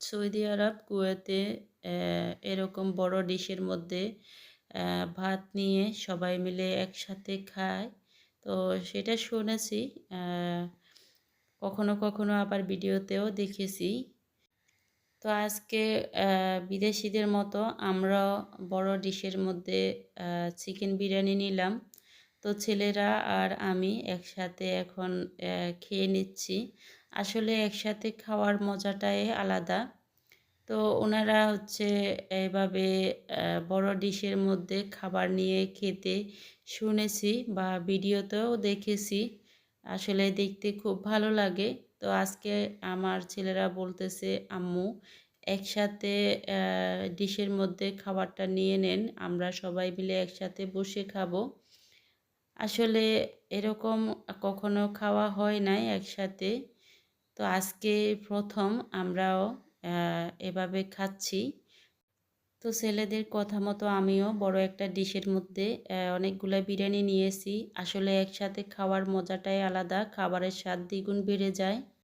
Saudi আরব, কুয়েতে এরকম বড় ডিশের মধ্যে ভাত নিয়ে সবাই মিলে একসাথে খায়। তো সেটা শুনেছি, কখনো কখনো আবার ভিডিওতেও দেখেছি। তো আজকে বিদেশিদের মতো আমরাও বড় ডিশের মধ্যে চিকেন বিরিয়ানি নিলাম। তো ছেলেরা আর আমি একসাথে এখন খেয়ে নিচ্ছি। আসলে একসাথে খাওয়ার মজাটাই আলাদা। তো ওনারা হচ্ছে এভাবে বড় ডিশের মধ্যে খাবার নিয়ে খেতে শুনেছি বা ভিডিওতেও দেখেছি। আসলে দেখতে খুব ভালো লাগে। তো আজকে আমার ছেলেরা বলতেছে, আম্মু একসাথে ডিশের মধ্যে খাবারটা নিয়ে নেন, আমরা সবাই মিলে একসাথে বসে খাবো। আসলে এরকম কখনো খাওয়া হয় নাই একসাথে। তো আজকে প্রথম আমরাও এভাবে খাচ্ছি। তো ছেলেদের কথা মতো আমিও বড় একটা ডিশের মধ্যে অনেকগুলা বিরিয়ানি নিয়েছি। আসলে একসাথে খাওয়ার মজাটাই আলাদা, খাবারের স্বাদ দ্বিগুণ বেড়ে যায়।